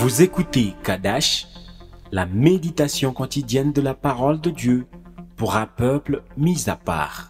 Vous écoutez Kadash, la méditation quotidienne de la parole de Dieu pour un peuple mis à part.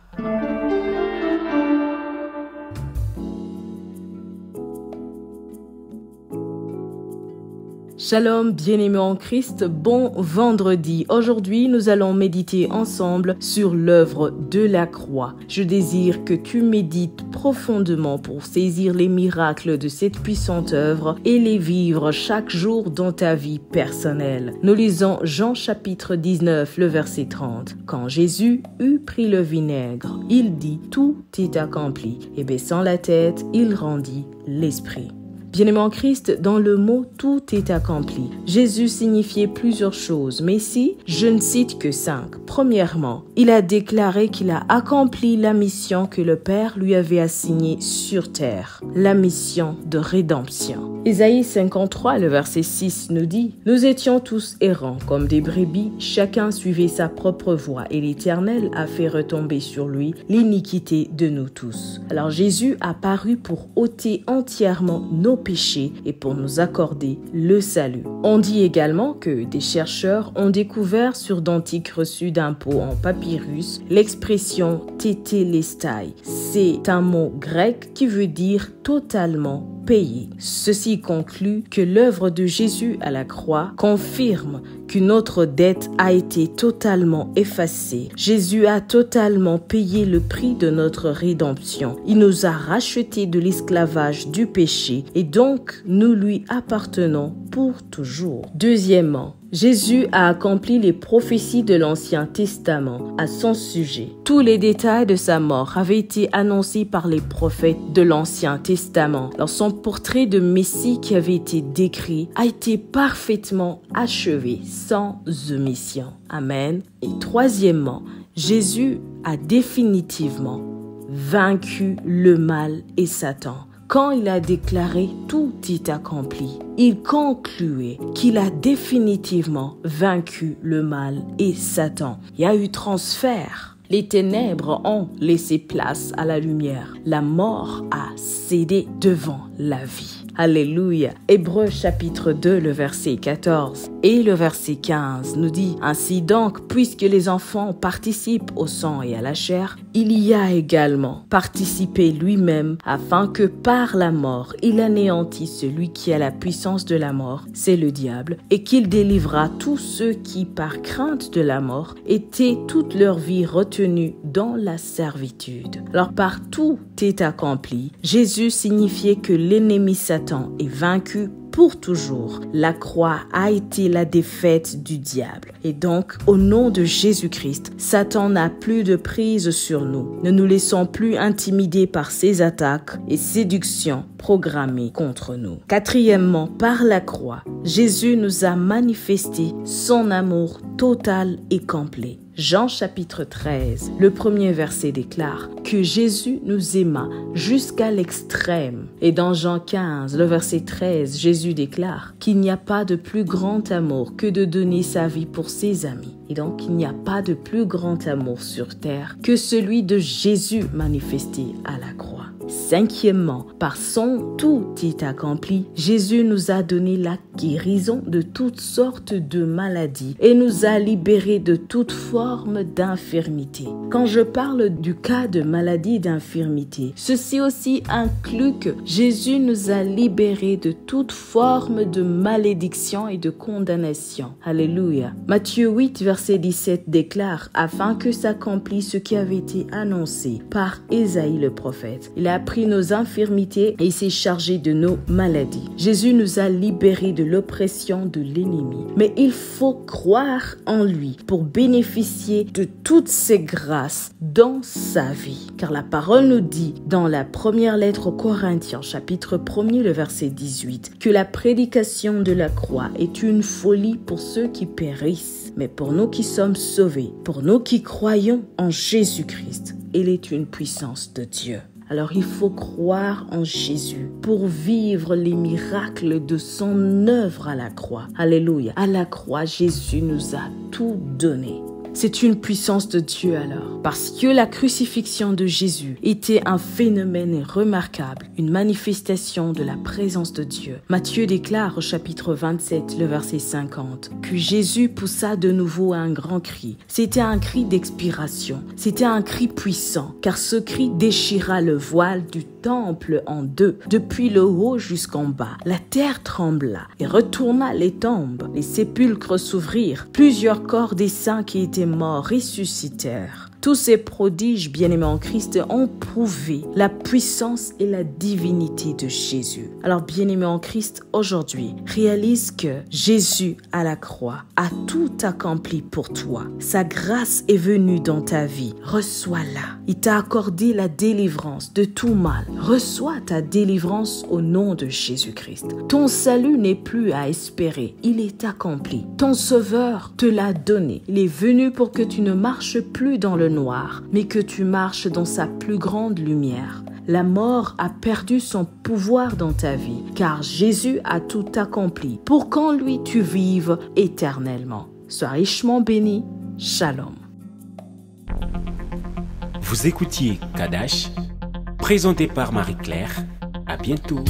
Shalom, bien-aimés en Christ, bon vendredi. Aujourd'hui, nous allons méditer ensemble sur l'œuvre de la croix. Je désire que tu médites profondément pour saisir les miracles de cette puissante œuvre et les vivre chaque jour dans ta vie personnelle. Nous lisons Jean chapitre 19, le verset 30. Quand Jésus eut pris le vinaigre, il dit « Tout est accompli » et baissant la tête, il rendit l'esprit. Bien-aimé en Christ, dans le mot « tout est accompli », Jésus signifiait plusieurs choses, mais ici, je ne cite que 5. Premièrement, il a déclaré qu'il a accompli la mission que le Père lui avait assignée sur terre, la mission de rédemption. Ésaïe 53, le verset 6 nous dit « Nous étions tous errants comme des brebis, chacun suivait sa propre voie, et l'Éternel a fait retomber sur lui l'iniquité de nous tous. » Alors Jésus a paru pour ôter entièrement nos péchés et pour nous accorder le salut. On dit également que des chercheurs ont découvert sur d'antiques reçus d'impôts en papyrus l'expression tétélestai. C'est un mot grec qui veut dire totalement payé. Ceci conclut que l'œuvre de Jésus à la croix confirme qu'une autre dette a été totalement effacée. Jésus a totalement payé le prix de notre rédemption. Il nous a rachetés de l'esclavage du péché et donc nous lui appartenons pour toujours. Deuxièmement, Jésus a accompli les prophéties de l'Ancien Testament à son sujet. Tous les détails de sa mort avaient été annoncés par les prophètes de l'Ancien Testament. Alors son portrait de Messie qui avait été décrit a été parfaitement achevé, sans omission. Amen. Et troisièmement, Jésus a définitivement vaincu le mal et Satan. Quand il a déclaré « tout est accompli », il concluait qu'il a définitivement vaincu le mal et Satan. Il y a eu transfert. Les ténèbres ont laissé place à la lumière. La mort a cédé devant la vie. Alléluia. Hébreux chapitre 2, le verset 14 et le verset 15 nous dit « Ainsi donc, puisque les enfants participent au sang et à la chair, il y a également participé lui-même afin que par la mort, il anéantisse celui qui a la puissance de la mort, c'est le diable, et qu'il délivra tous ceux qui, par crainte de la mort, étaient toute leur vie retenus dans la servitude. » Alors par tout est accompli, Jésus signifiait que l'ennemi Satan est vaincu pour toujours. La croix a été la défaite du diable. Et donc, au nom de Jésus-Christ, Satan n'a plus de prise sur nous. Ne nous laissons plus intimider par ses attaques et séductions programmées contre nous. Quatrièmement, par la croix, Jésus nous a manifesté son amour total et complet. Jean chapitre 13, le premier verset déclare que Jésus nous aima jusqu'à l'extrême. Et dans Jean 15, le verset 13, Jésus déclare qu'il n'y a pas de plus grand amour que de donner sa vie pour ses amis. Et donc, il n'y a pas de plus grand amour sur terre que celui de Jésus manifesté à la croix. Cinquièmement, par son tout est accompli, Jésus nous a donné la guérison de toutes sortes de maladies et nous a libérés de toute forme d'infirmité. Quand je parle du cas de maladie et d'infirmité, ceci aussi inclut que Jésus nous a libérés de toute forme de malédiction et de condamnation. Alléluia. Matthieu 8, verset 17 déclare « Afin que s'accomplisse ce qui avait été annoncé par Ésaïe le prophète. Il a pris nos infirmités et s'est chargé de nos maladies. » Jésus nous a libérés de l'oppression de l'ennemi. Mais il faut croire en lui pour bénéficier de toutes ces grâces dans sa vie. Car la parole nous dit dans la première lettre aux Corinthiens, chapitre 1er, le verset 18, que la prédication de la croix est une folie pour ceux qui périssent. Mais pour nous qui sommes sauvés, pour nous qui croyons en Jésus-Christ, elle est une puissance de Dieu. Alors il faut croire en Jésus pour vivre les miracles de son œuvre à la croix. Alléluia. À la croix, Jésus nous a tout donné. C'est une puissance de Dieu alors, parce que la crucifixion de Jésus était un phénomène remarquable, une manifestation de la présence de Dieu. Matthieu déclare au chapitre 27, le verset 50, que Jésus poussa de nouveau un grand cri. C'était un cri d'expiration, c'était un cri puissant, car ce cri déchira le voile du temple en deux, depuis le haut jusqu'en bas. La terre trembla et retourna les tombes. Les sépulcres s'ouvrirent. Plusieurs corps des saints qui étaient morts ressuscitèrent. Tous ces prodiges, bien-aimés en Christ, ont prouvé la puissance et la divinité de Jésus. Alors, bien-aimés en Christ, aujourd'hui, réalise que Jésus à la croix a tout accompli pour toi. Sa grâce est venue dans ta vie. Reçois-la. Il t'a accordé la délivrance de tout mal. Reçois ta délivrance au nom de Jésus-Christ. Ton salut n'est plus à espérer. Il est accompli. Ton Sauveur te l'a donné. Il est venu pour que tu ne marches plus dans le noir, mais que tu marches dans sa plus grande lumière. La mort a perdu son pouvoir dans ta vie, car Jésus a tout accompli pour qu'en lui tu vives éternellement. Sois richement béni. Shalom. Vous écoutiez Kadash, présenté par Marie-Claire. À bientôt.